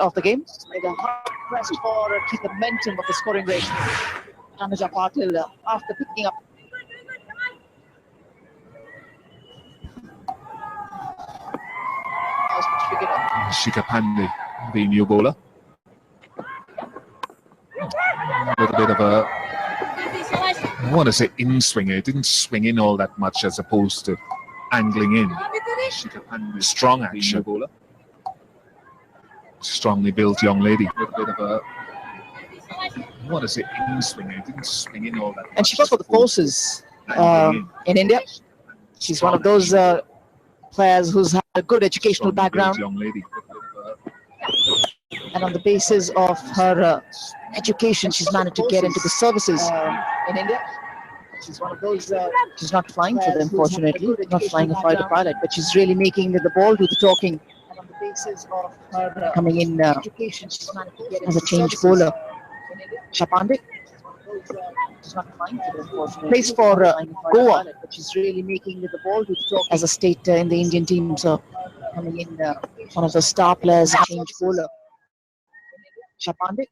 of the game. With a hard press for keep the momentum of the scoring rate. Tanuja Patil after picking up. Shika Pandey, the new bowler. A little bit of a, I want to say in-swinger. It didn't swing in all that much as opposed to angling in. Shika Pandey, strong action bowler. Strongly built young lady. A little bit of a, I want to say in-swinger. It didn't swing in all that much. And she plays for the forces in India. She's one of those players who's had a good educational background. Young lady. And on the basis of her education, she's managed to get into the services in India. She's one of those. She's not flying for them, unfortunately. Not flying a fighter pilot, but she's really making the ball do the talking. And on the basis of her coming in education, she's managed to get as a change bowler. Shapande. She's not flying for them, unfortunately. Plays for Goa, but she's really making the ball do the talking as a state in the Indian team. So coming in one of the star players, a change bowler. Shapande.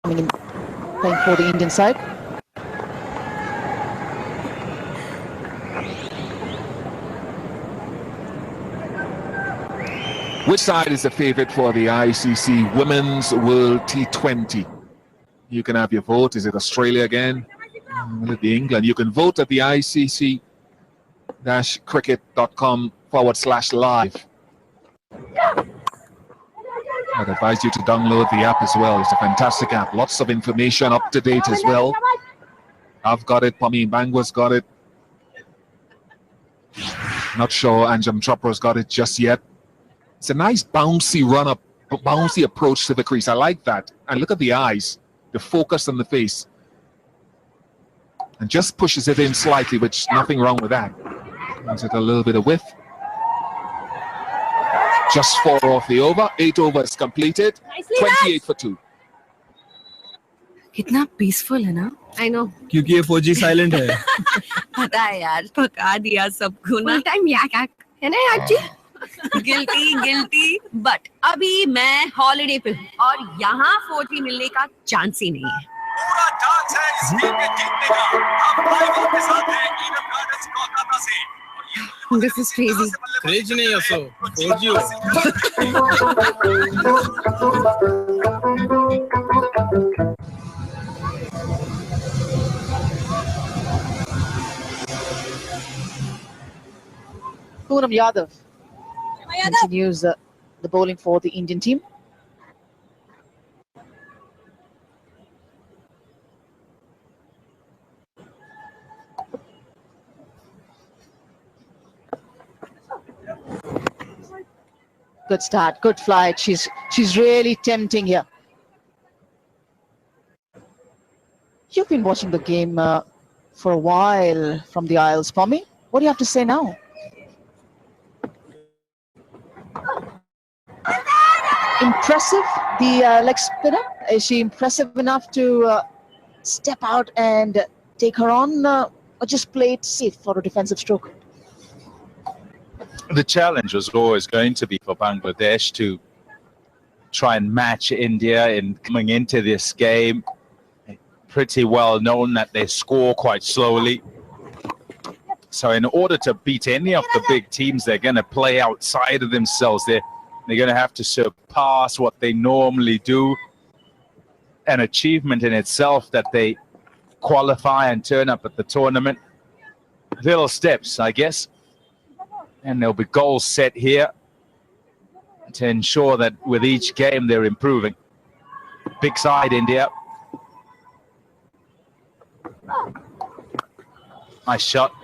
Coming in, playing for the Indian side. Which side is the favorite for the ICC Women's World T20? You can have your vote. Is it Australia again? Will it be England? You can vote at the icc-cricket.com/live. I'd advise you to download the app as well. It's a fantastic app. Lots of information, up to date as well. I've got it. Pami Bangwa's got it. Not sure Anjum Chopra's got it just yet. It's a nice bouncy run-up, bouncy approach to the crease. I like that. And look at the eyes, the focus on the face. And just pushes it in slightly, which nothing wrong with that. Gives it a little bit of width. Just 4 off the over. 8 overs completed. 28 for 2. कितना peaceful है ना? I know. क्योंकि ये फौजी silent है. पता है यार, पका दिया सबको ना. Full time yak है ना यार जी? Guilty, but अभी मैं holiday पे हूँ और यहाँ 40 मिलने का चांस ही नहीं है. पूरा चांस है इस टीम के जीतने का. हम लाइव आपके साथ हैं ईडन गार्डन्स कोलकाता से. This is crazy. Crazy नहीं है सो. फौजी हो. Poonam Yadav continues the bowling for the Indian team. Good start, good flight. She's really tempting here. You've been watching the game for a while from the Isles, Pommy. What do you have to say now? Impressive, the leg spinner. Is she impressive enough to step out and take her on, or just play it safe for a defensive stroke? The challenge was always going to be for Bangladesh to try and match India in coming into this game. Pretty well known that they score quite slowly. So in order to beat any of the big teams, they're going to play outside of themselves. They're going to have to surpass what they normally do. An achievement in itself that they qualify and turn up at the tournament. Little steps, I guess. And there'll be goals set here to ensure that with each game they're improving. Big side, India. Nice shot.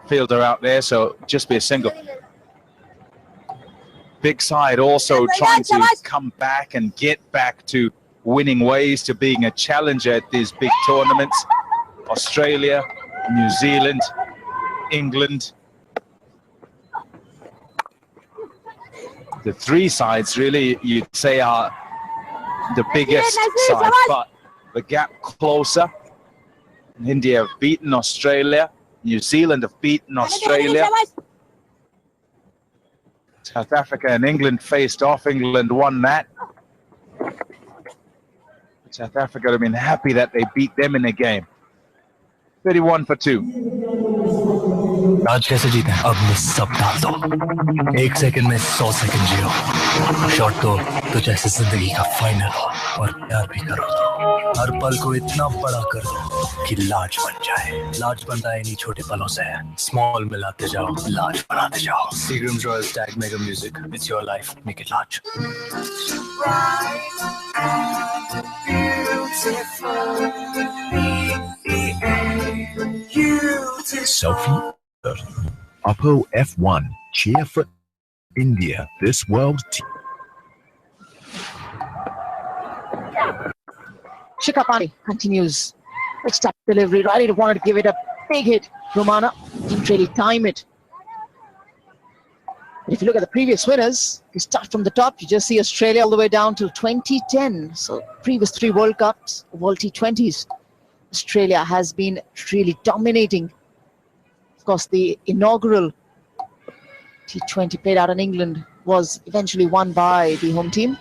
Fielder out there, so just be a single. Big side also trying to come back and get back to winning ways, to being a challenger at these big tournaments. Australia, New Zealand, England. The three sides really, you'd say, are the biggest side, but the gap closer. India have beaten Australia. New Zealand have beaten Australia. South Africa and England faced off. England won that. South Africa have been happy that they beat them in the game. 31 for 2. आज कैसे जीते? अब मैं सब डाल दो। 1 second में 100 second जियो। Shot को तो जैसे जिंदगी का फाइनल हो और प्यार भी करो तो हर पल को इतना बड़ा कर दो कि लाज बन जाए। लाज बनता है इन्हीं छोटे पलों से। स्मॉल मिलाते जाओ, लाज बनाते जाओ। Seagram's Royal Stag Mega Music. It's your life. Make it large. Selfie. Oppo F1. Cheer for India. This world. Shikhar Pandey continues. Next up delivery. Riley wanted to give it a big hit. Romana didn't really time it. But if you look at the previous winners, you start from the top, you just see Australia all the way down to 2010. So previous 3 World Cups, World T20s, Australia has been really dominating. Of course, the inaugural T20 played out in England was eventually won by the home team.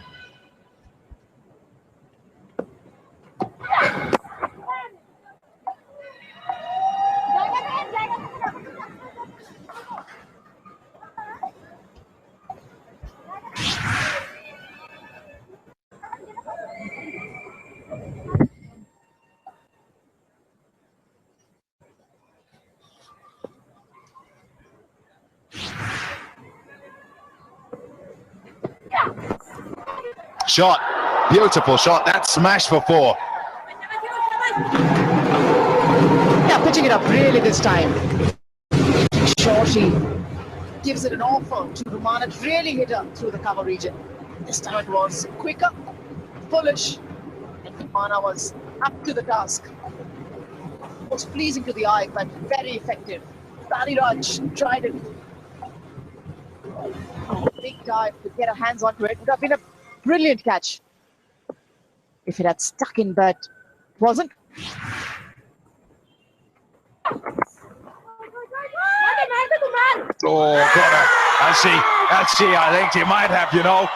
Shot. Beautiful shot. That smash for 4. Yeah, pitching it up really this time. Shorty gives it an offer to Romana to really hit her through the cover region. This time it was quicker, bullish, and Romana was up to the task. It was pleasing to the eye, but very effective. Raj tried it. Big dive to get her hands onto it. Would have been a brilliant catch if it had stuck in, but it wasn't. Oh, got her. Has she? I think she might have, you know.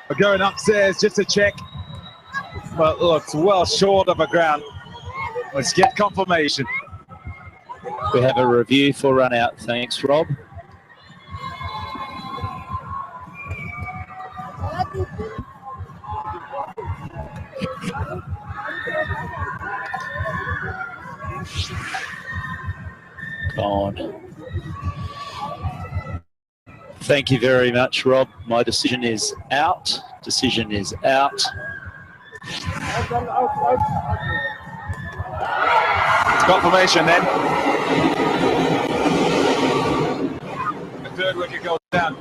We're going upstairs just to check. But looks well short of the ground. Let's get confirmation. We have a review for run out. Thanks, Rob. God. Thank you very much, Rob. My decision is out. Decision is out. Confirmation then. The third wicket goes down.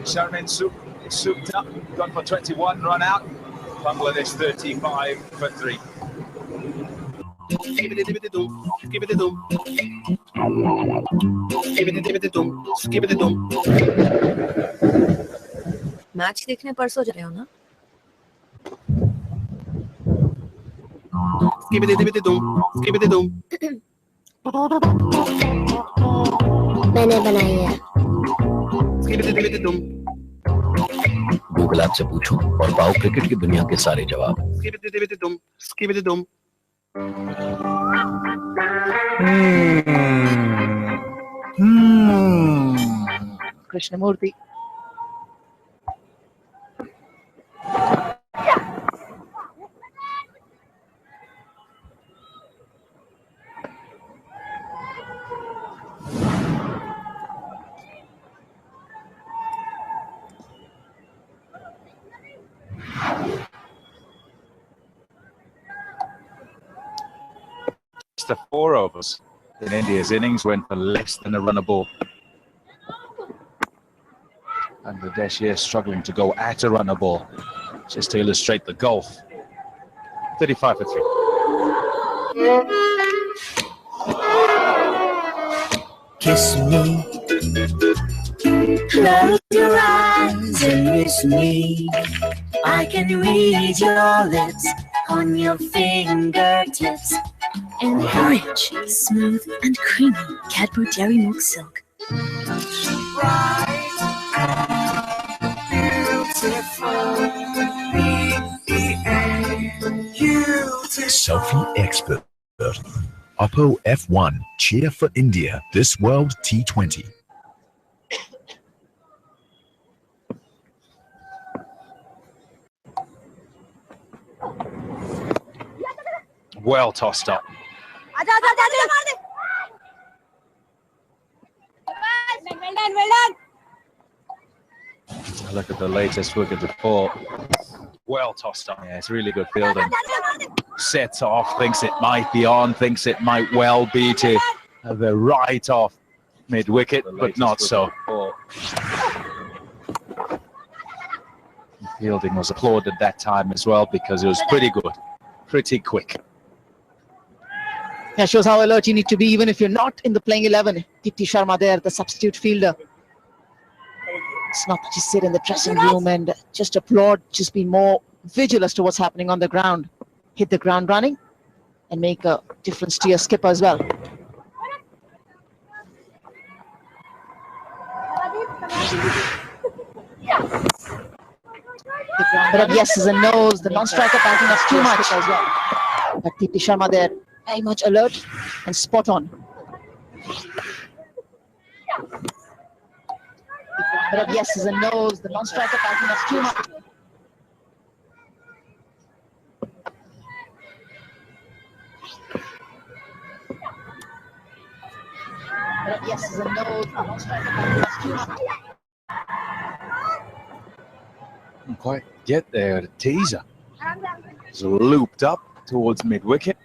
Sharmin souped up, gone for 21, run out. Bangladesh 35 for 3. Match देखने परसों जा रहे हो ना? मैंने बनाई है। Google app से पूछो और पाओ क्रिकेट की दुनिया के सारे जवाब। Krishnamurthy. The 4 overs in India's innings went for less than a run a ball. Bangladesh here struggling to go at a run a ball, just to illustrate the gulf. 35 for 3. Kiss me, close your eyes and miss me. I can read your lips on your fingertips. and rich, smooth and creamy Cadbury Dairy Milk Silk. Selfie expert. Oppo F1. Cheer for India this World T20. Well tossed up. Look at the latest wicket before. Well tossed up. Yeah, it's really good fielding. Sets off, thinks it might be on, thinks it might well be to the right off mid-wicket, but not so. Fielding was applauded that time as well because it was pretty good, pretty quick. That shows how alert you need to be even if you're not in the playing 11. T20 Sharma there, the substitute fielder. It's not just sit in the dressing room and just applaud, just be more vigilant as to what's happening on the ground. Hit the ground running and make a difference to your skipper as well. But yes is a nose, the non-striker backing up too much as well. But T20 Sharma there, very much alert and spot on. But yes is a nose, the non-striker backing up too much. But yes is a nose, the non-striker backing up too much. Didn't quite get there, the teaser. It's looped up towards mid-wicket.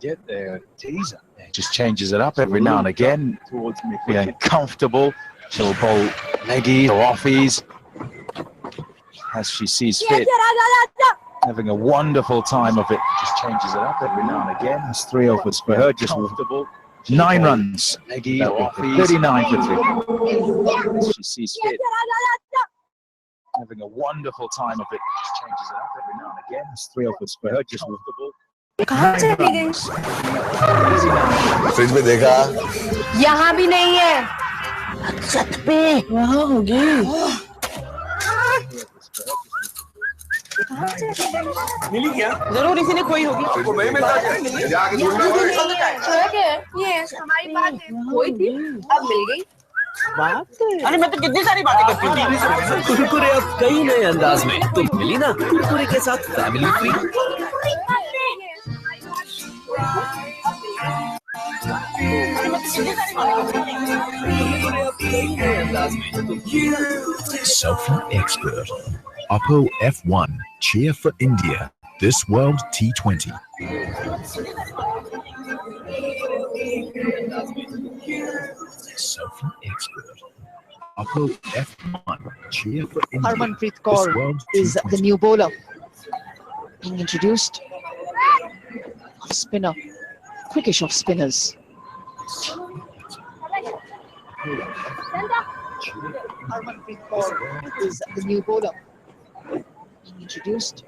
Get there, teaser. It just changes it up every now and again towards mid-wicket. Comfortable. She'll bowl leggies or offies as she sees fit. Having a wonderful time of it. Just changes it up every now and again. It's 3 overs for her. Just comfortable. 9 runs. Leggy or offies. 39 for 3. As she sees fit. Having a wonderful time of it. Just changes it up every now and again. It's 3 overs for her. Just comfortable. कहाँ चली गई? Fridge में देखा? यहाँ भी नहीं है। छत पे वहाँ होगी। मिली क्या? जरूर इसी ने खोई होगी। वो मैं मिलता जाके ढूंढना पड़ेगा। ये हमारी बात है। खोई थी, अब मिल गई। बात? अरे मैं तो कितनी सारी बातें करती हूँ। कुरकुरे अब कई नए अंदाज में तो मिली ना कुरकुरे के साथ family free. Selfie expert. Oppo F1. Cheer for India this World T20. Selfie expert. Oppo F1. Cheer for India. Harmanpreet Kaur is the new bowler being introduced. Spinner, quickish of spinners. Harmanpreet Kaur is the new bowler being introduced.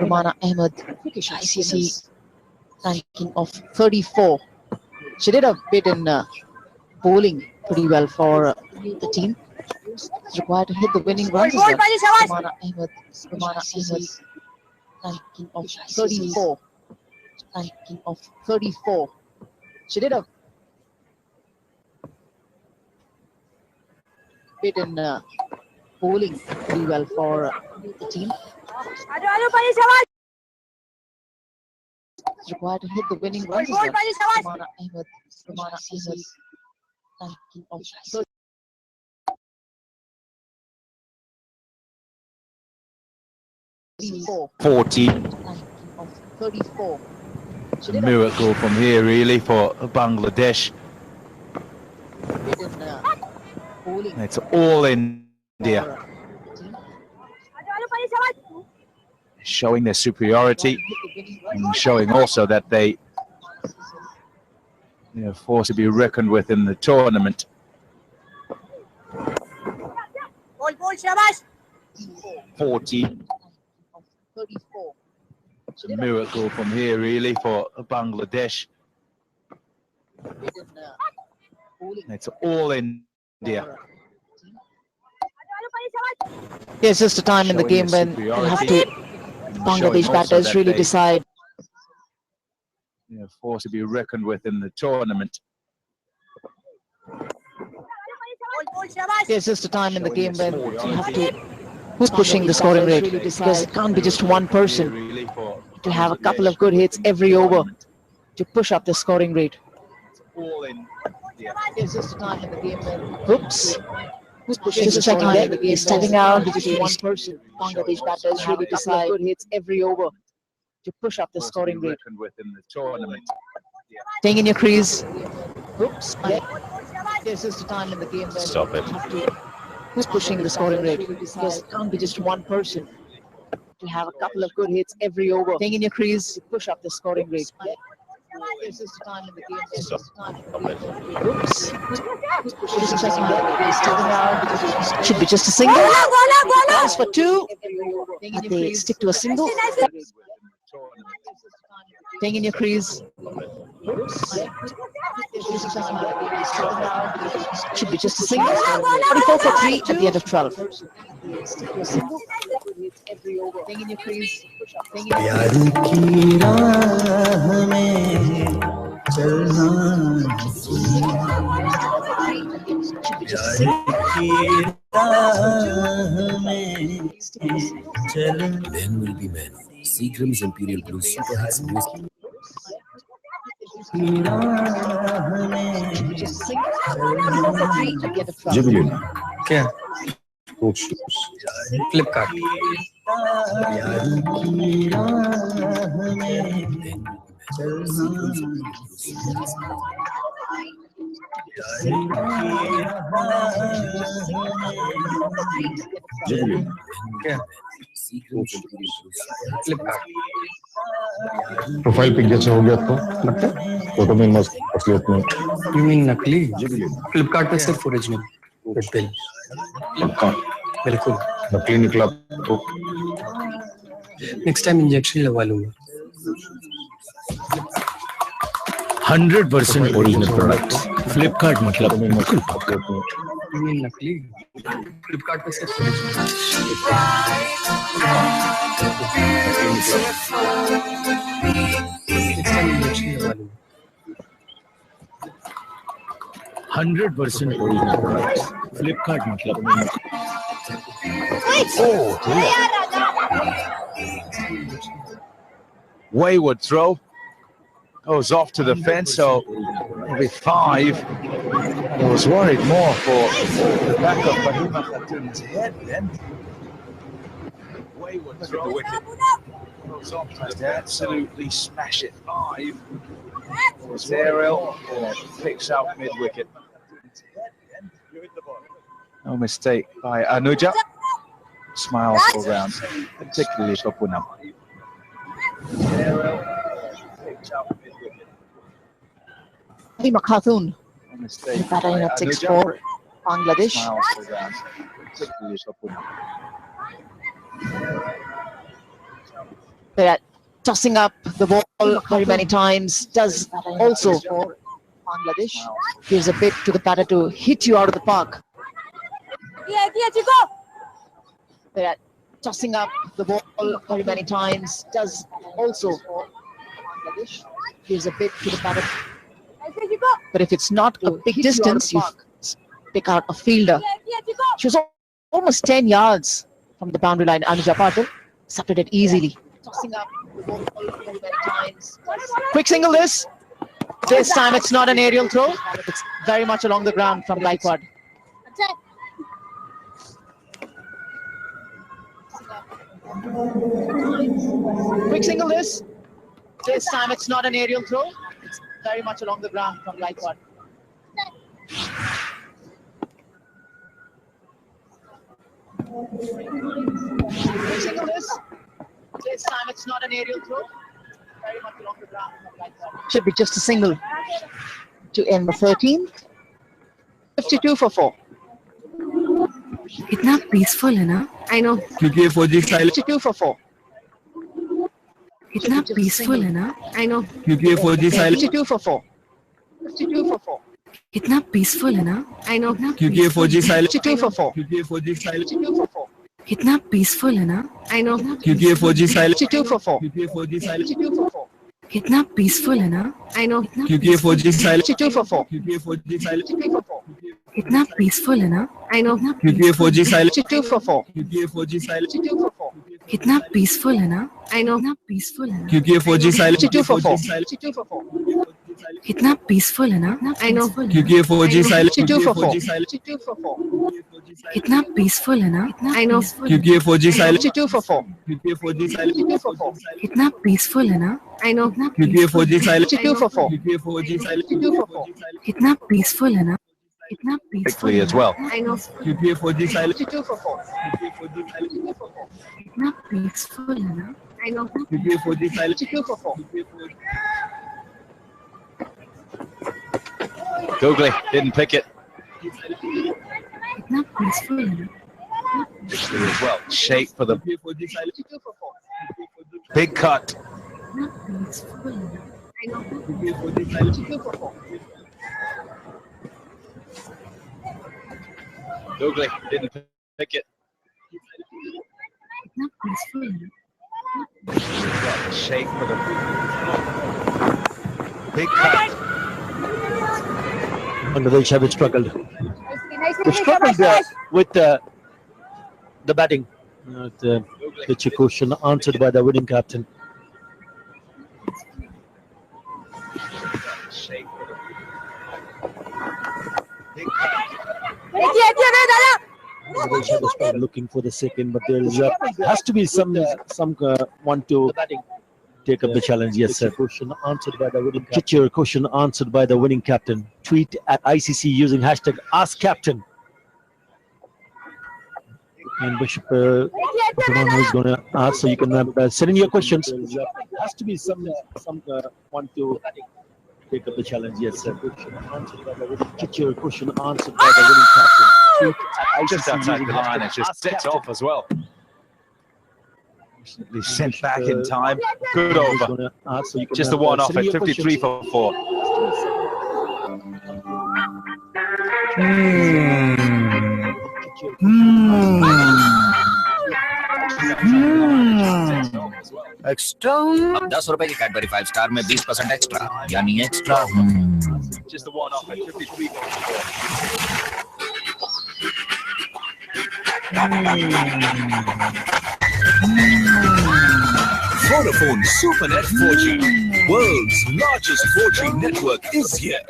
Rumana Ahmed, quickish ICC ranking of 34. She did a bit in bowling pretty well for the team. It's required to hit the winning runs as well. Rumana Ahmed ranking of 34. Ranking of 34. She did a bit in bowling pretty well for the team. It's required to hit the winning runs as well. Rumana Ahmed ranking of 34. 40. Ranking of 34. It's a miracle from here, really, for Bangladesh. It's all India. Showing their superiority and showing also that they are a force to be reckoned with in the tournament. 40. 34. It's a miracle from here, really, for Bangladesh. It's all India. There's just a time in the game when you have to Bangladesh batters really decide. Force to be reckoned with in the tournament. There's just a time in the game when you have to who's pushing the scoring rate, because it can't be just one person to have a couple of good hits every over to push up the scoring rate. There's just a time in the game when who's pushing the scoring rate, is stepping out, just one person. Bangladesh batters really decide good hits every over to push up the scoring rate. Staying in your crease. There's just a time in the game when Stop it. who's pushing the scoring rate, because it can't be just one person to have a couple of good hits every over. Staying in your crease to push up the scoring rate. There's just a time in the game. There's just a time in the game. Should be just a single. Balls for two. They stick to a single. Staying in your crease. Should be just a single. 44 for 3 at the end of 12. Staying in your crease. प्यार की राह में चलना Men will be men. Seagram's Imperial Blue Super Hits Music. Jubilant. क्या Coach. Flipkart Jubilant. क्या Flipkart profile pic जैसे हो गया तो लगता है फोटो में मस्त असलियत में यू मीन नकली फ्लिपकार्ट पे सिर्फ ओरिजिनल बिल बिल्कुल नकली निकला तो नेक्स्ट टाइम इंजेक्शन लगवा लूंगा 100% ओरिजिनल प्रोडक्ट फ्लिपकार्ट मतलब बिल्कुल पक्का यू मीन नकली फ्लिपकार्ट पे सिर्फ ओरिजिनल नेक्स्ट टाइम इंजेक्शन लगवा लूंगा 100% ओरिजिनल प्रोडक्ट फ्लिपकार्ट मतलब Wayward throw. Goes off to the fence, so it'll be 5. I was worried more for the back of Fahima Khatun's head then. Wayward throw. Goes off to absolutely smash it. 5. Was aerial, picks out mid-wicket. No mistake by Anuja. Smiles all round, particularly for Punam. Fahima Khatun, batting at 6-4, Bangladesh. They're tossing up the ball very many times, does also Bangladesh. Gives a bit to the batter to hit you out of the park. They're tossing up the ball very many times, does also Bangladesh. Gives a bit to the batter. But if it's not a big distance, you pick out a fielder. She was almost 10 yards from the boundary line. Anuja Patil accepted it easily. Tossing up the ball very many times. Quick single this. This time it's not an aerial throw. It's very much along the ground from Gaikwad. Quick single this. This time it's not an aerial throw. It's very much along the ground from Gaikwad. Quick single this. This time it's not an aerial throw. Very much along the ground from Gaikwad. Should be just a single to end the 13th. 52 for 4. कितना peaceful है ना? I know. क्योंकि ये फौजी silent 52 for 4. कितना peaceful है ना? I know. क्योंकि ये फौजी साइलेंट 52 for 4. 52 for 4. कितना peaceful है ना? I know. क्योंकि ये फौजी साइलेंट 52 for 4. क्योंकि ये फौजी साइलेंट 52 for 4. कितना peaceful है ना? I know. क्योंकि ये फौजी साइलेंट 52 for 4. क्योंकि ये फौजी साइलेंट 52 for 4. कितना peaceful है ना? I know. क्योंकि ये फौजी साइलेंट 52 for 4. क्योंकि ये फौजी साइलेंट 52 for 4. कितना peaceful है ना? I know. क्योंकि ये फौजी साइलेंट 52 for 4. क्योंकि ये फौजी साइलेंट 52 for 4. कितना peaceful है ना? I know. कितना peaceful है ना? क्योंकि ये फौजी साइलेंट 52 for 4. 52 for 4. कितना peaceful है ना? I know. क्योंकि ये फौजी साइलेंट 52 for 4. फौजी साइलेंट 52 for 4. कितना peaceful है ना? I know. क्योंकि ये फौजी साइलेंट 52 for 4. क्योंकि ये फौजी साइलेंट 52 for 4. कितना peaceful है ना? I know. क्योंकि ये फौजी साइलेंट 52 for 4. क्योंकि ये फौजी साइलेंट 52 for 4. कितना peaceful है ना? कितना peaceful Quickly as well. I know. क्योंकि ये फौजी साइलेंट 52 for 4. क्योंकि ये फौजी साइलेंट 52 for 4. कितना peaceful है ना? I know. क्योंकि ये फौजी silent 52 for 4. Googly didn't pick it. कितना peaceful है ना? Quickly as well. Shape for the ये फौजी साइलेंट 52 for 4. big cut. कितना peaceful है ना? I know. क्योंकि ये फौजी silent 52 for 4. Googly didn't pick it. कितना peaceful है ना? Shape for the big cut. Bangladesh have struggled. They struggled with the batting. The pitch question answered by the winning captain. Shape for the big Bangladesh have struggled looking for the second, but there is has to be some one to take up the challenge. Yes, sir. Question answered by the winning captain. Get your question answered by the winning captain. Tweet at ICC using hashtag AskCaptain. And Bishop, someone who is going to ask, so you can send in your questions. There has to be some one to take up the challenge. Yes, sir. Get your question answered by the winning captain. Tweet at ICC just outside using the line. It's just hashtag set off as well. Be sent back in Uh, time. Good over. Just the one off at 53 for 4. Extra अब 10 रुपए की Cadbury 5 star में 20% extra यानी extra Just the one off at 53 for 4. Vodafone SuperNet 4G, world's largest 4G network, is here.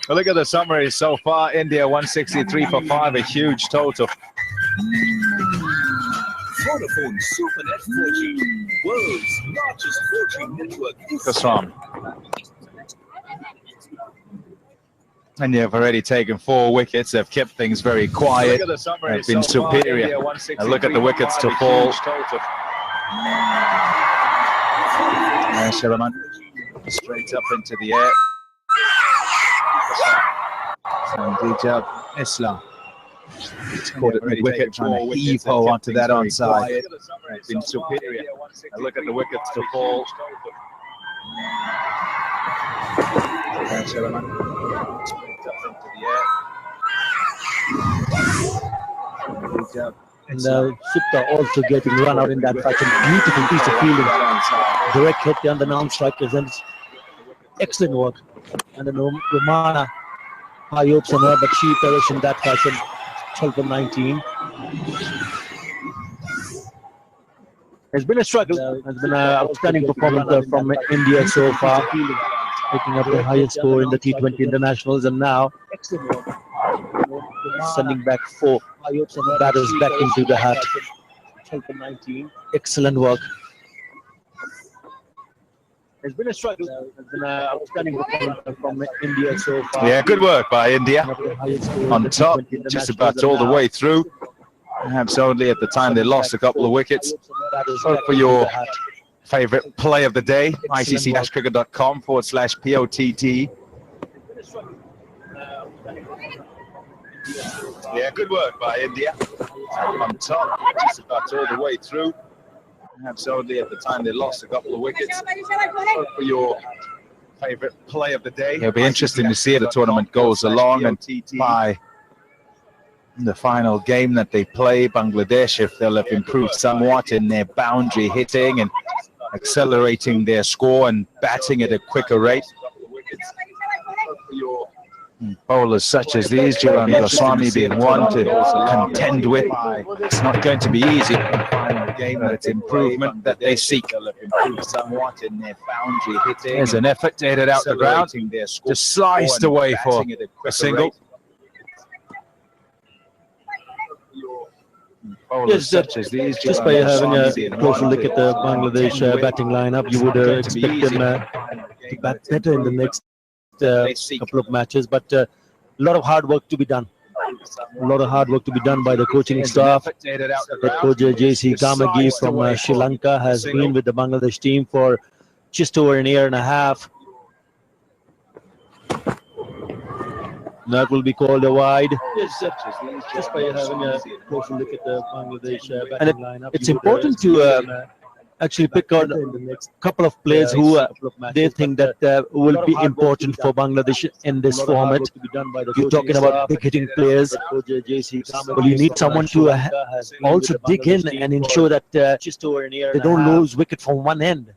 Well, look at the summary so far. India 163 for 5, a huge total. Vodafone SuperNet 4G, world's largest 4G network, is Kasram. And they've already taken 4 wickets. They've kept things very quiet. Look at the summary They've been so far. superior. India And look at the 163 wickets to for 5, a fall. huge total. Shriman straight up into the air. Sandeep Islam. He's caught it mid-wicket, trying to heave ho onto that onside. They've been superior. And look at the wickets to fall. Shriman straight up into the air. And Supta also getting run out in that fashion. Beautiful piece of fielding. Direct hit on the non-strikers and excellent work. And then Romana, high hopes on her, but she perished in that fashion. 12 for 19. It's been a struggle. It's been an outstanding performance from India so far, picking up the highest score in the T20 internationals, and now sending back 4 batters back into the hat. 12 for 19. Excellent work. It's been a struggle. It's been an outstanding performance from India so far. Yeah, good work by India. On top, just about all the way through. Perhaps only at the time they lost a couple of wickets. Hope for your favorite play of the day, icc-cricket.com/POTT. Yeah, good work by India. On top, just about all the way through. Absolutely, at the time they lost a couple of wickets. For your favorite play of the day. It'll be interesting to see how the tournament goes along, and by the final game that they play, Bangladesh, if they'll have improved somewhat in their boundary hitting and accelerating their score and batting at a quicker rate. Bowlers such as these, Jiran Goswami being one to contend with. It's not going to be easy in the final game, but it's improvement that they seek. Somewhat in their boundary hitting. There's an effort to hit it out the ground, just sliced away for a single. Yes, just by having a closer look at the Bangladesh batting lineup, you would expect them to bat better in the next couple of matches, but a lot of hard work to be done. A lot of hard work to be done by the coaching staff. Head coach J.C. Kamagi from Sri Lanka has been with the Bangladesh team for just over an year and a half. That will be called a wide. Yes, just by having a closer look at the Bangladesh batting lineup. It's important to actually pick out a couple of players who they think that will be important for Bangladesh in this format. You're talking about big hitting players. Well, you need someone to also dig in and ensure that they don't lose wicket from one end,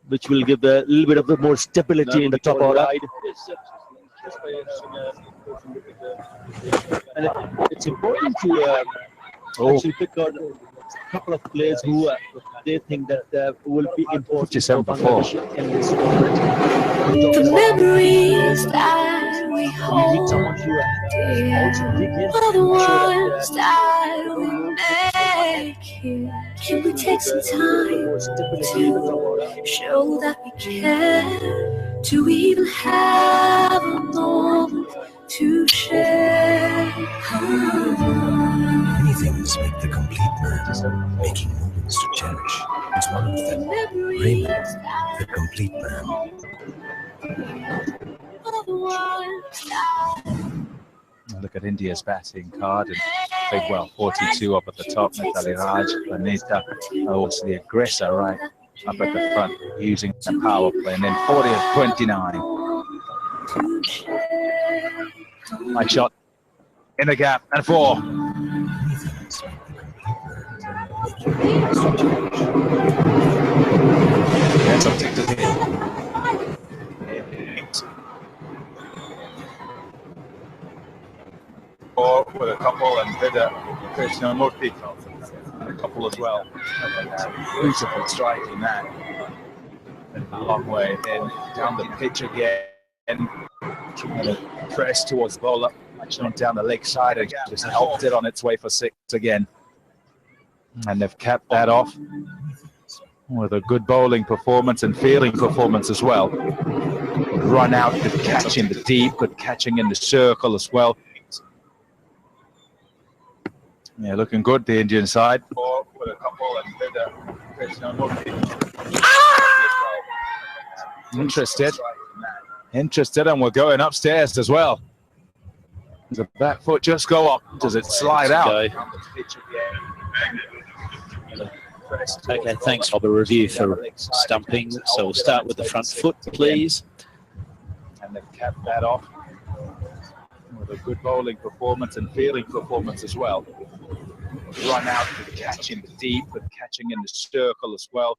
which will give a little bit of more stability in the top order. And it's important to actually pick out a couple of players who they think that will be important for Bangladesh in this format. The memories that we hold dear are the ones that we make here. Can we take some time to show that we care? Do we even have a moment to share? Many things make the complete man, making moments to cherish. It's one of them. Raymond, the complete man. Look at India's batting card, and big, well, 42 up at the top. Mithali Raj, Vanita, also the aggressor right up at the front, using the power play, and then 40 of 29. Nice shot in the gap, and 4. That's something to hit. Or with a couple and did a Krishnamurti a couple as well. Beautiful striking that. A long way in, down the pitch again. Trying to press towards the bowler, actually down the leg side and just helped it on its way for 6 again. And they've capped that off with a good bowling performance and fielding performance as well. Good run out, good catch in the deep, good catching in the circle as well. Yeah, looking good, the Indian side. With a couple and did a Krishnamurti. Interested, and we're going upstairs as well. Does the back foot just go up? Does it slide out? Okay, thanks for the review for stumping. So we'll start with the front foot, please. And they've capped that off with a good bowling performance and fielding performance as well. Run out, good catch in the deep, but catching in the circle as well.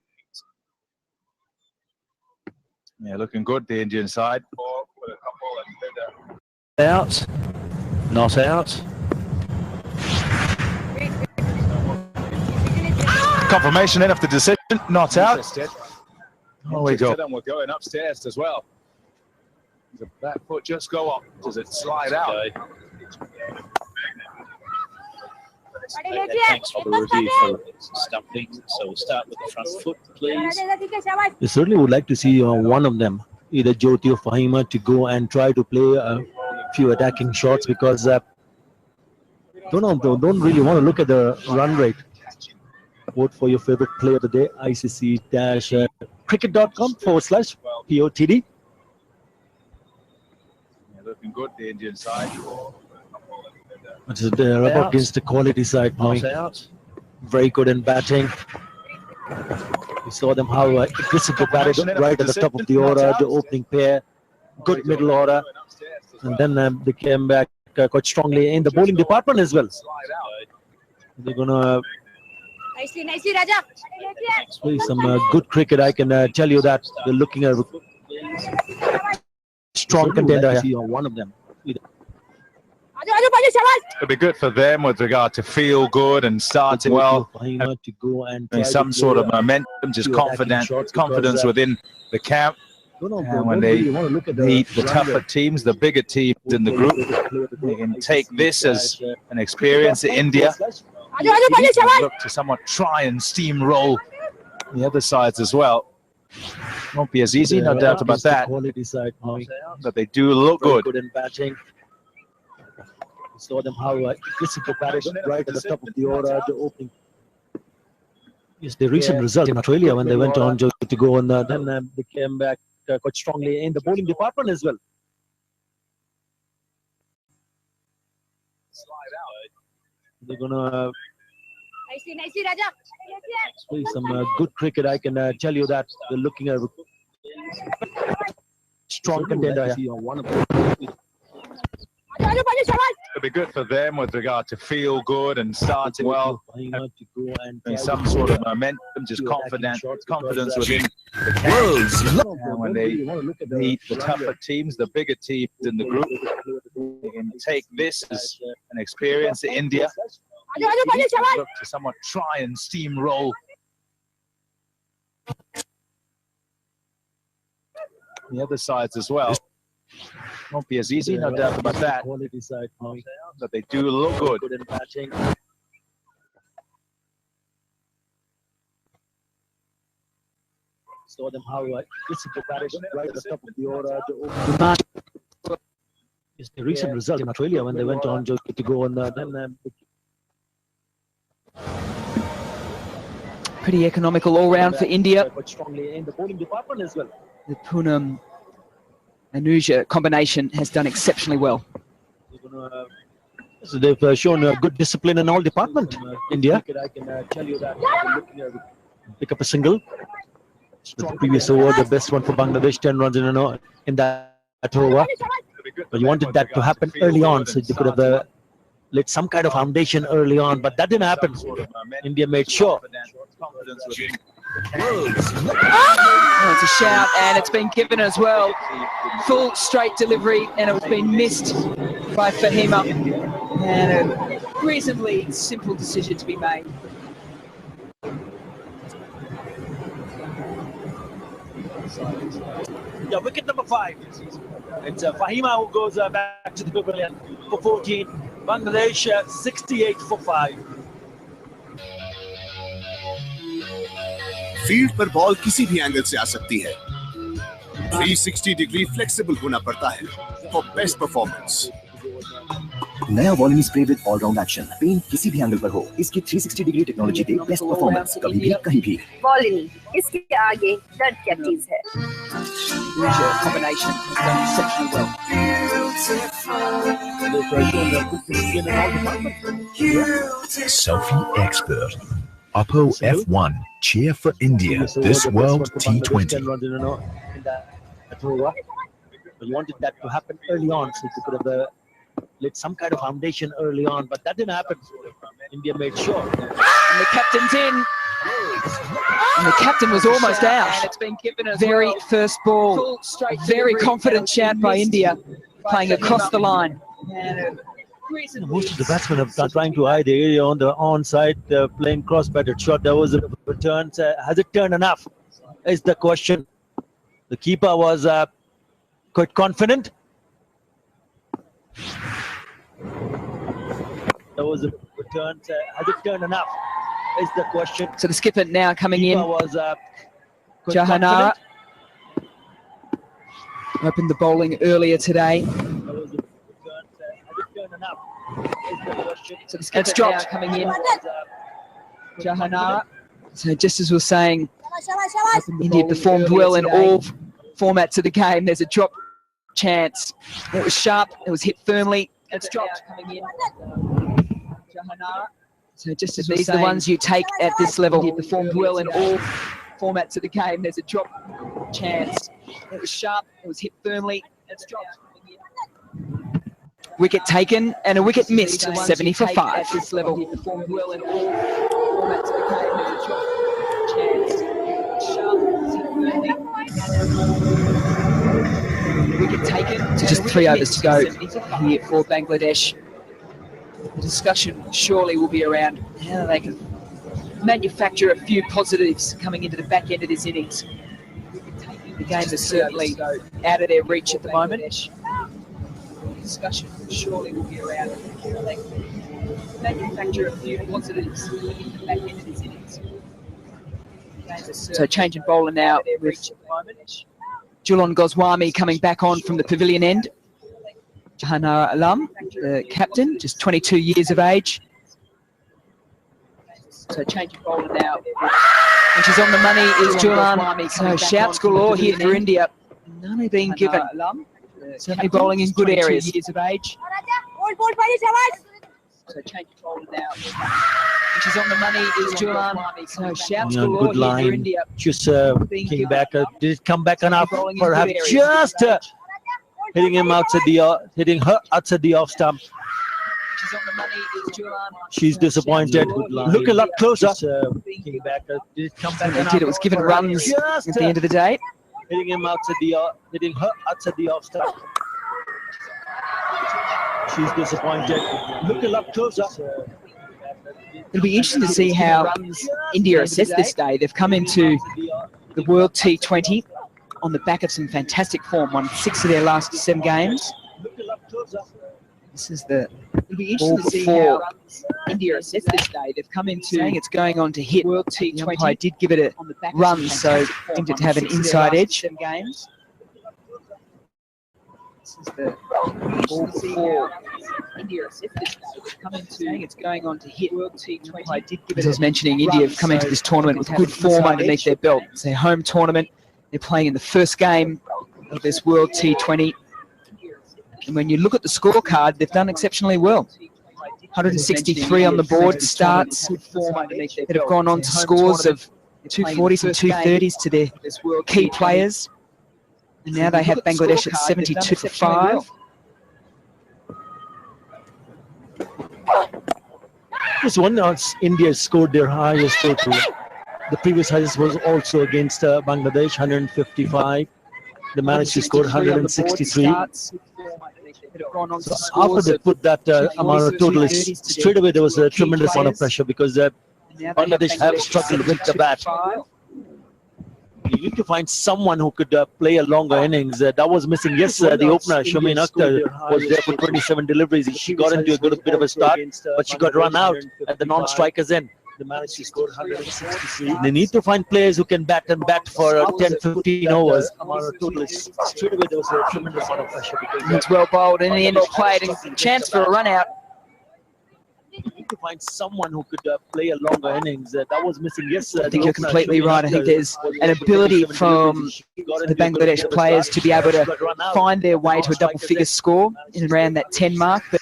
Yeah, looking good, the Indian side. Out, not out. Confirmation in after decision, not out. Oh, we go. And we're going upstairs as well. Does the back foot just go up? Does it slide out? Okay, thanks for the review for stumping. So we'll start with the front foot, please. You certainly would like to see one of them, either Jyoti or Fahima, to go and try to play a few attacking shots, because don't really want to look at the run rate. Vote for your favorite player of the day. icc-cricket.com/POTD. Yeah, looking good, the Indian side. They're up against the quality side. Very good in batting. We saw them how aggressive they batted right at the top of the order, the opening pair. Good middle order. And then they came back quite strongly in the bowling department as well. They're going to nicely, Raja. play some good cricket. I can tell you that. They're looking at a strong contender here. One of them. It'll be good for them with regard to feel good and starting well. To go and Some sort of momentum, just confidence within the camp. And when they meet the tougher teams, the bigger teams in the group, they can take this as an experience to India. Look to somewhat try and steamroll the other sides as well. Won't be as easy, no doubt about that. But they do look good. In batting. We saw them how aggressive they batted right at the top of the order, the opening. Yes, the recent result in Australia when they went on to go, and then they came back quite strongly in the bowling department as well. They're gonna nicely, Raja. play some good cricket. I can tell you that. They're looking at a strong contender here. One of them. It'll be good for them with regard to feel good and starting well. And some sort of momentum, just confidence within the camp. And when they meet the tougher teams, the bigger teams in the group, they can take this as an experience to India. Look to somewhat try and steamroll the other sides as well. Won't be as easy, no doubt about that. But they do look good. In batting. Saw them how aggressive they batted right at the top of the order. It's the recent result in Australia when they went on to go, and then Pretty economical all round for India. quite strongly in the bowling department as well. The Poonam Anuja combination has done exceptionally well. So they've shown good discipline in all department. India. I can tell you that. Pick up a single. The previous over, the best one for Bangladesh, 10 runs in that over. But you wanted that to happen early on, so they could have laid some kind of foundation early on, but that didn't happen. India made sure. Oh, it's a shout, and it's been given as well. Full straight delivery, and it's been missed by Fahima. And a reasonably simple decision to be made. Yeah, wicket number 5. It's Fahima who goes back to the pavilion for 14. Bangladesh 68 for 5. Field पर ball किसी भी angle से आ सकती है। 360 degree flexible होना पड़ता है for best performance. नया volume spray with allround action, pain किसी भी एंगल पर हो, इसकी 360 डिग्री टेक्नोलॉजी दे बेस्ट परफॉर्मेंस कभी भी कहीं भी। वॉल्यूम इसके आगे दर्द क्या चीज है। Combination has done exceptionally well. Selfie expert. Oppo F1. Cheer for India this World T20. You wanted that to happen early on, so you could have laid some kind of foundation early on, but that didn't happen. India made sure. And the captain's in. And the captain was almost out. And it's been given as very first ball. Very confident shout by India, playing across the line. Most of the batsmen are trying to eye the area on the onside, playing cross-batted shot. There was a return. Has it turned enough? Is the question. The keeper was quite confident. There was a return. Has it turned enough? Is the question. So the skipper now coming in. Was Jahanara opened the bowling earlier today. So the skipper now coming in. Jahanara So just as we were saying, India performed well in all formats of the game. There's a drop chance. It was sharp. It was hit firmly. It's dropped. Coming in. So just as these are the ones you take at this level. India performed well in all formats of the game. There's a drop chance. It was sharp. It was hit firmly. It's dropped. Wicket taken and a wicket missed. 70 for 5. At this level, he performed well in all formats of the game. There's a drop chance. Sharp. Wicket taken. So just 3 overs to go here for Bangladesh. The discussion surely will be around how they can manufacture a few positives coming into the back end of this innings. The game is certainly out of their reach at the moment. Discussion surely will be around how they can manufacture a few positives in the back end of this innings. So change in bowler now with Julan Goswami coming back on from the pavilion end. Jahanara Alam, the captain, just 22 years of age. So change in bowler now. And she's on the money is Julan. So shouts galore here for India. None are being given. Certainly bowling in good areas. Years of age. So change in bowler now. And she's on the money is Julan. So shouts galore here for India. Just came back. Did it come back enough? Perhaps just hitting him outside hitting her outside the off stump. She's on the money is Julan. She's disappointed. Look a lot closer. Came back. Did it come back enough? It was given runs at the end of the day. Hitting him outside hitting her outside the off stump. She's disappointed. Look a lot closer. It'll be interesting to see how India assess this day. They've come into the World T20 on the back of some fantastic form. Won 6 of their last 7 games. This is the It'll be interesting to see how India assess this day. They've come into saying it's going on to hit World T20. I did give it a run, so seemed to have an inside edge. Games. This is the ball before India assess this day. They've come into saying it's going on to hit World T20. I did give it. As I was mentioning, India have come into this tournament with good form underneath their belt. It's their home tournament. They're playing in the first game of this World T20. And when you look at the scorecard, they've done exceptionally well. 163 on the board starts that have gone on to scores of 240s and 230s to their key players. And now they have Bangladesh at 72 for 5. This one, India scored their highest total. The previous highest was also against Bangladesh, 155. They managed to score 163. So after they put that amount of total, straight away there was a tremendous amount of pressure because Bangladesh have struggled with the bat. You need to find someone who could play a longer innings. That was missing. Yes, the opener, Shamin Akhtar, was there for 27 deliveries. She got into a good bit of a start, but she got run out at the non-strikers end. They managed to score 163. They need to find players who can bat and bat for 10-15 overs. Straight away there was a tremendous amount of pressure. It's well bowled in the end of play. A chance for a run out. You need to find someone who could play a longer innings. That was missing. Yes, I think you're completely right. I think there's an ability from the Bangladesh players to be able to find their way to a double-figure score in around that 10 mark, but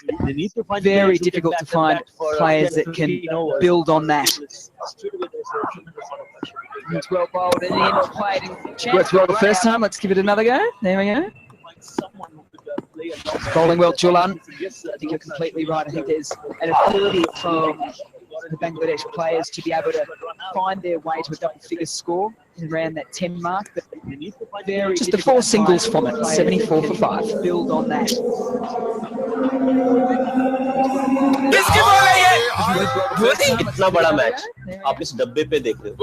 very difficult to find players that can build on that. It's well bowled in the end of play. Worked well the first time. Let's give it another go. There we go. Bowling well, Julan. I think you're completely right. I think there's an ability from the Bangladesh players to be able to find their way to a double-figure score in around that 10 mark. But just the 4 singles from it, 74 for 5. Build on that. इतना बड़ा match आप इस डब्बे पे देख रहे हो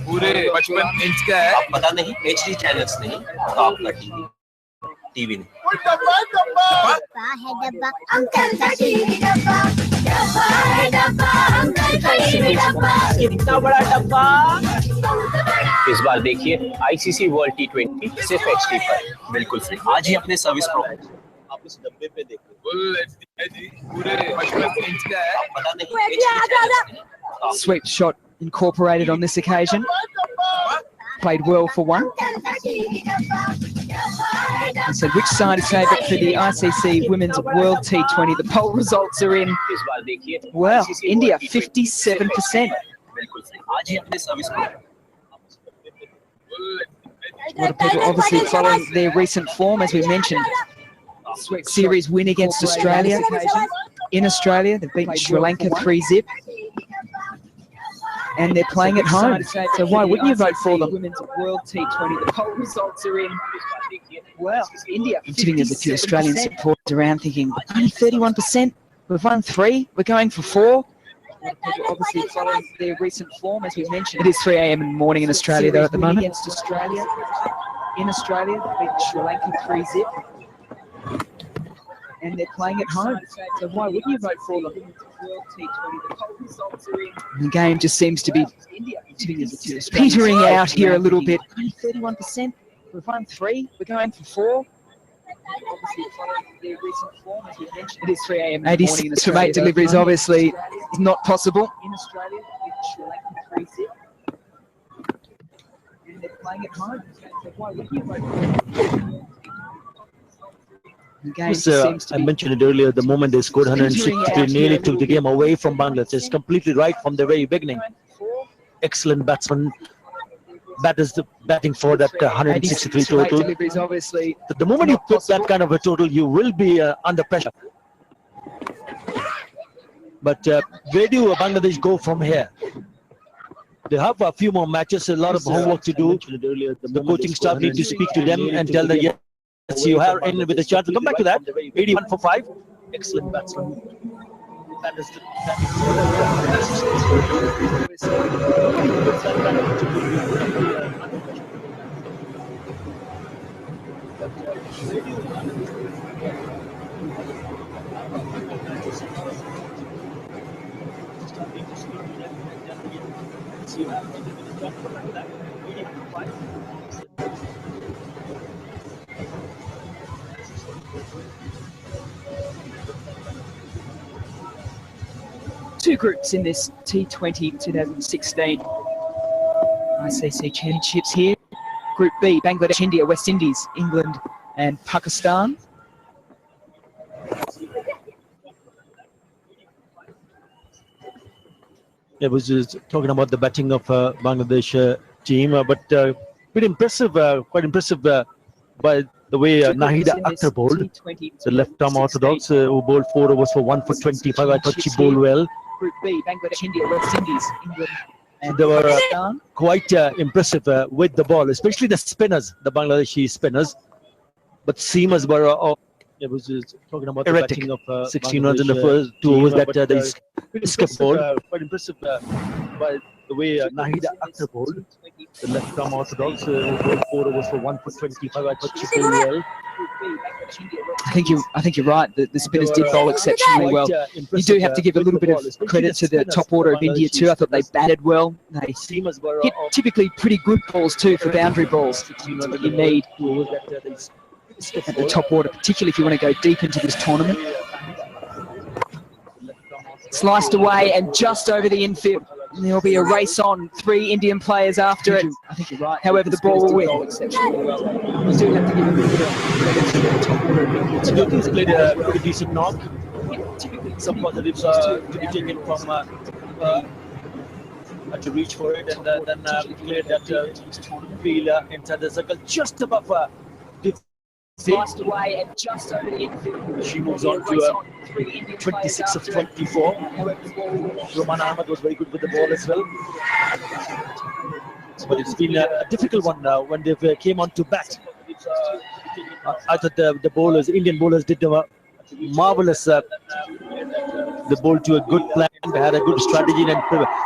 पूरे 55 इंच का है। आप पता नहीं HD चैनल्स नहीं तो आपका टीवी नहीं। कितना बड़ा डब्बा। इस बार देखिए ICC वर्ल्ड T20 सिर्फ HD पर बिल्कुल फ्री। आज ही अपने सर्विस प्रो आप इस डब्बे पे देख रहे हो पूरे 55 इंच का है। आप पता नहीं Sweep shot incorporated on this occasion. Played well for one. I said, which side is favourite for the ICC Women's World T20? The poll results are in. Well, India, 57%. A lot of people obviously following their recent form, as we mentioned. Series win against Australia. In Australia, they've beaten Sri Lanka 3-0. And they're playing at home, so why wouldn't you vote for them? Women's World T20. The poll results are in. Well, India. I'm sitting as a few Australian supporters around thinking, only 31%. We've won 3. We're going for 4. People obviously following their recent form, as we mentioned. It is 3 a.m. in the morning in Australia, though, at the moment. Against Australia. In Australia, they beat Sri Lanka 3-0. And they're playing at home, so why wouldn't you vote for them? The game just seems to be petering out here a little bit. Only 31%. We've won 3. We're going for 4. It is 3 a.m. 86 from 8 deliveries, obviously, is not possible. In Australia, Sri Lanka 3-0. And they're playing at home, so why wouldn't you vote for them? I mentioned it earlier, the moment they scored 160, they nearly took the game away from Bangladesh. It's completely right from the very beginning. Excellent batsman. Batters batting for that 163 total. The moment you put that kind of a total, you will be under pressure. But where do Bangladesh go from here? They have a few more matches, a lot of homework to do. The coaching staff need to speak to them and tell them, yes, you are in with a chance to come back to that. 81 for 5. Excellent batsman. Two groups in this T20 2016 ICC Championships here. Group B, Bangladesh, India, West Indies, England and Pakistan. I was just talking about the batting of Bangladesh team, but pretty impressive, quite impressive by the way Nahida Akhtar bowled, the left-arm orthodox who bowled 4 overs for 1 for 25. I thought she bowled well. Group B, Bangladesh, India, West Indies, England and they were quite impressive with the ball, especially the spinners, the Bangladeshi spinners. But seamers were I was just talking about the batting of 16 runs in the first 2 overs that they skipped ball. Quite impressive by the way Nahida Akhtar bowled, the left-arm orthodox who bowled 4 overs for 1 for 25. I thought she bowled well. I think you're right. The spinners did bowl exceptionally well. You do have to give a little bit of credit to the top order of India too. I thought they batted well. They hit typically pretty good balls too for boundary balls. That's what you need at the top order, particularly if you want to go deep into this tournament. Sliced away and just over the infield. And there'll be a race on. 3 Indian players after it. I think you're right. However, the ball will win. You do have to give a little bit of credit to the top order of India. So Dutton's played a pretty decent knock. Some positives to be taken from to reach for it, and then cleared that field inside the circle just above the Sliced away and just over the infield. She moves on to 26 of 24. Roman Ahmed was very good with the ball as well. But it's been a difficult one now when they came on to bat. I thought the bowlers, Indian bowlers, did a marvelous. They bowled to a good plan. They had a good strategy and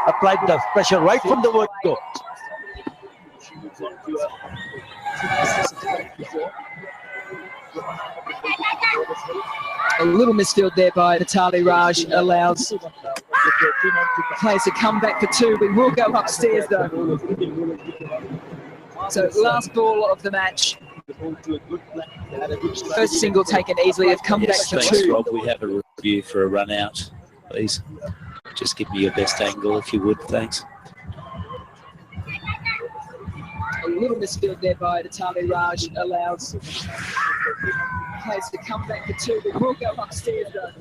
applied the pressure right from the word go. She moves on to 26 of 24. A little misfield there by Natali Raj allows players to come back for 2. We will go upstairs though. So last ball of the match. First single taken easily. They've come back for 2. Thanks, Rob. We have a review for a run out, please. Just give me your best angle if you would, thanks. little misfield there by Atami Raj allows players to come back for two, but will go upstairs though.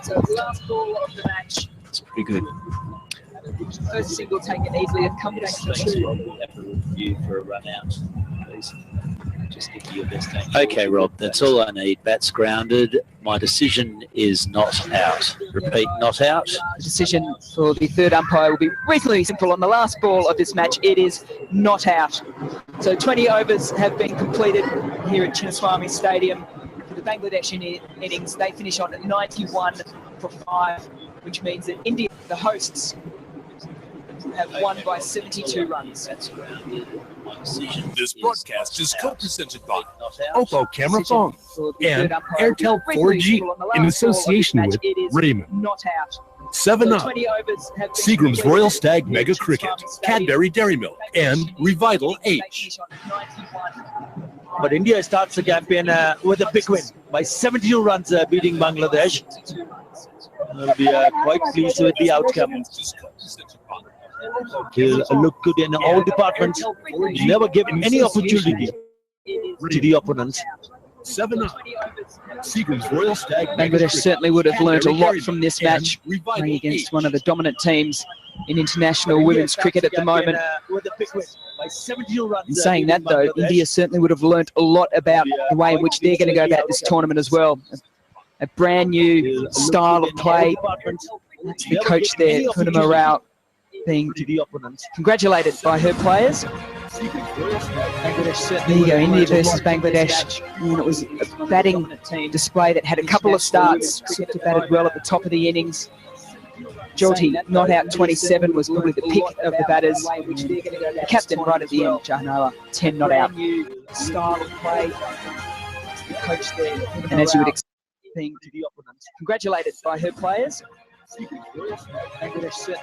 So the last ball of the match. It's pretty good. First single taken easily and come back for two. Review for a run out, please. Just give you your best aim. Okay, Rob, that's all I need. Bats grounded. My decision is not out. Repeat, not out. The decision for the third umpire will be reasonably simple. On the last ball of this match, it is not out. So 20 overs have been completed here at Chinnaswamy Stadium. For the Bangladesh innings, they finish on 91 for 5, which means that India, the hosts, have won by 72 runs. This broadcast is co-presented by Oppo Camera Phone and Airtel 4G in association with Raymond. Not out. 7 Up, 20 overs have been Seagram's completed Royal Stag here Mega at Cricket, Chinnaswamy Stadium. Cadbury Dairy Milk, and Revital H. But India starts the campaign with a big win by 72 runs, beating Bangladesh. They'll be quite pleased with the outcome. He'll look good in all departments. Never give any opportunity to the opponents. 7 Up, Seagram's Royal Stag Mega Bangladesh Cricket, certainly would have learnt a Cadbury lot Dairy from Milk, this and match, Revital playing against H. one of the dominant teams in international women's cricket at the moment. With a big win by 72 runs. In saying that, though, India certainly would have learnt a lot about the way in which they're going to go about this tournament as well. A brand new style of play. That's the coach there, Poonima Rao, being congratulated by her players. There you go, India versus Bangladesh. And it was a batting display that had a couple of starts. Sifta batted well at the top of the innings. Jyoti, not out 27, was probably the pick of the batters. The captain right at the end, Jahnoa, 10 not out. Style of play. The coach there, and as you would expect, being congratulated by her players. There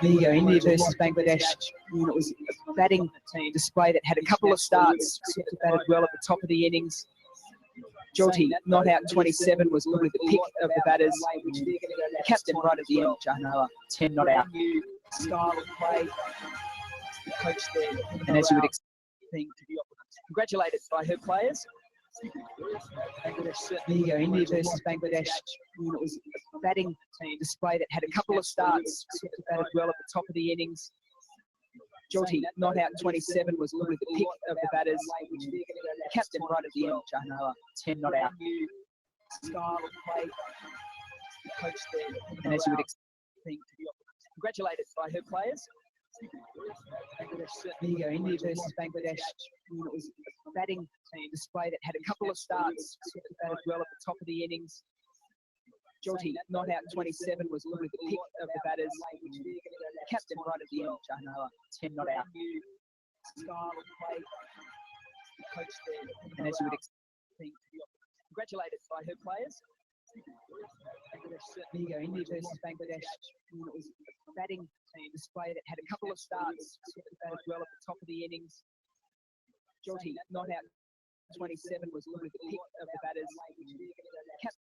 you go, India versus Bangladesh. And it was a batting display that had a couple of starts. Sifta batted well at the top of the innings. Jyoti, not out 27, was probably the pick of the batters. The captain right at the end, Jahnoa, 10 not out. Style of play. The coach there, and as you would expect, being congratulated by her players. There you go, India versus Bangladesh. And it was a batting display that had a couple of starts. Sifta batted well at the top of the innings. Jyoti, not out 27, was probably the pick of the batters. The captain right at the end, Jahnoa, 10 not out. Style of play. The coach there, and as you would expect, being congratulated by her players. There you go, India versus Bangladesh. And it was a batting display that had a couple of starts. Sifta batted well at the top of the innings. Jyoti, not out 27, was probably the pick of the batters. The captain right at the end, Jahnoa, 10 not out. Style of play. The coach there, and as you would expect, being congratulated by her players. There you go, India versus Bangladesh. And it was a batting display that had a couple of starts. Sifta batted well at the top of the innings. Jyoti, not out 27, was probably the pick of the batters. The captain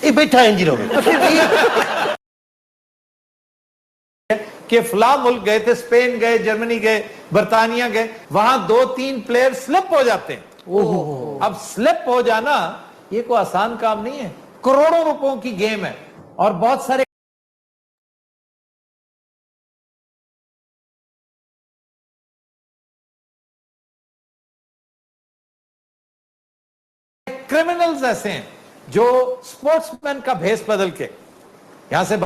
ये बैठा है इंजनों में कि फला मुल्क गए थे, स्पेन गए, जर्मनी गए, बर्तानिया गए, वहां 2-3 प्लेयर स्लिप हो जाते हैं। अब स्लिप हो जाना ये कोई आसान काम नहीं है, करोड़ों रुपयों की गेम है और बहुत सारे क्रिमिनल्स ऐसे हैं जो स्पोर्ट्समैन का भेस बदल के यहां से